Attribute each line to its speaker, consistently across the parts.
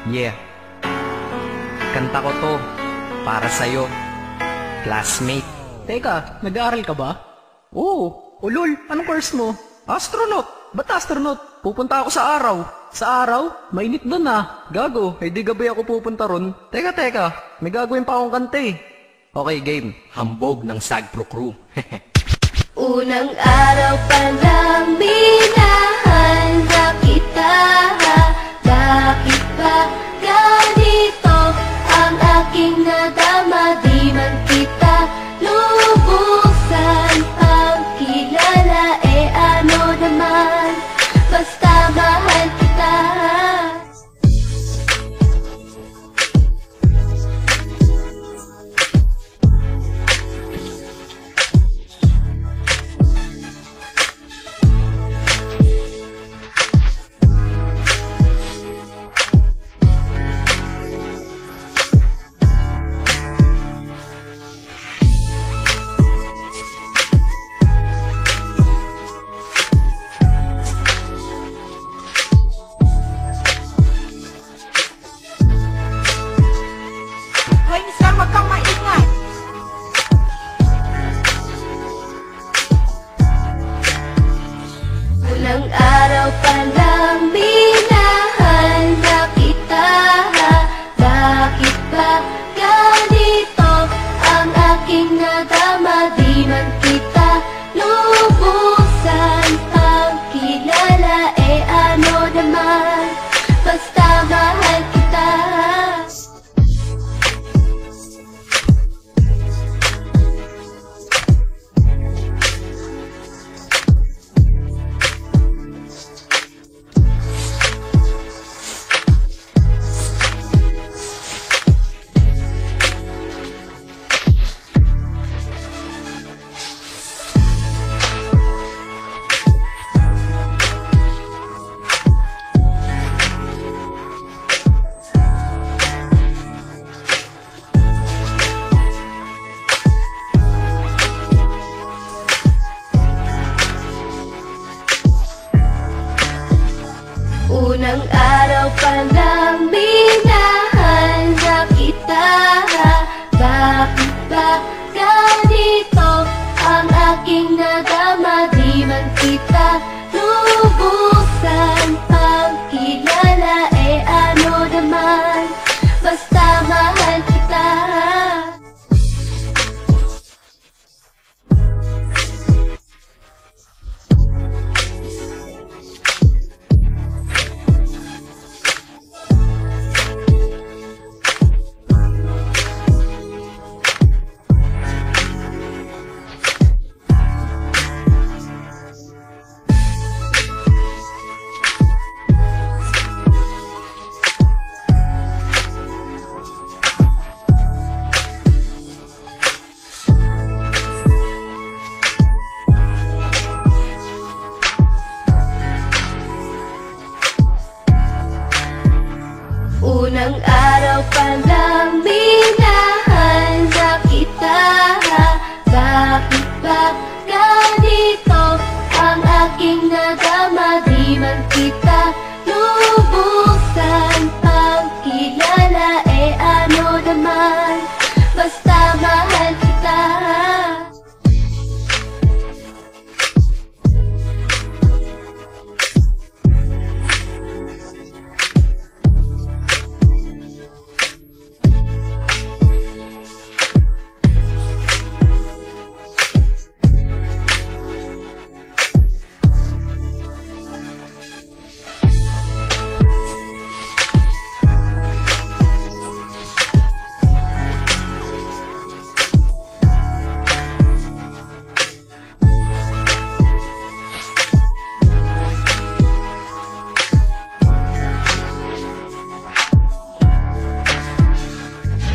Speaker 1: Yeah, kanta ko to para sa'yo, classmate.
Speaker 2: Teka, nag-aaral ka ba? Oo. Ulol, anong course mo? Astronaut. Ba't astronaut? Pupunta ako sa araw. Sa araw? Mainit doon ah. Gago, hindi gabi ako pupunta ron. Teka, may gagawin pa akong kanta eh.
Speaker 1: Okay, game. Hambog ng Sagpro Crew.
Speaker 3: Unang araw pa lang minahal na kita. Bakit ba ganito ang aking nadama? Di man kita lubusan ang kilala. Ano naman, basta mahal kita.
Speaker 4: Hoy, mister, wag kang maingay.
Speaker 3: Unang araw pa lang minahal na kita. Bakit ba ganito ang aking nadama? Di man kita lubusan ang kilala. Ano naman, basta mahal kita. Unang araw pa lang minahal na kita. Bakit ba ganito ang aking nadama? Di man kita lubusan ang kilala. Ano naman, basta mahal kita. Unang araw pa lang minahal na kita. Bakit ba ganito ang aking nadama? Di man kita lubusan ang kilala. Ano naman, basta mahal kita.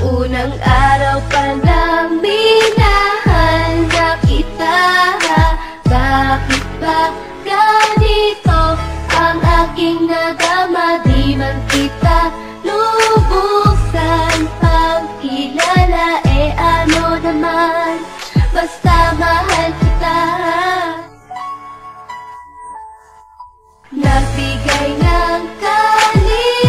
Speaker 3: Unang araw pa lang minahal na kita. Bakit ba ganito ang aking nadama? Di man kita lubusan ang kilala. Ano naman, basta mahal kita. Nagbigay ng kaligaya.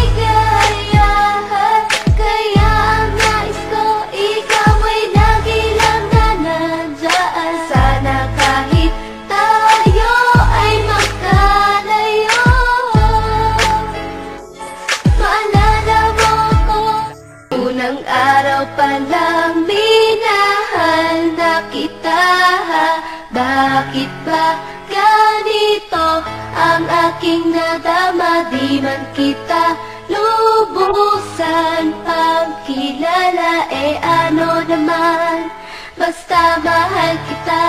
Speaker 3: Bakit ba ganito ang aking nadama? Di man kita lubusan pagkilala, ano naman, basta mahal kita.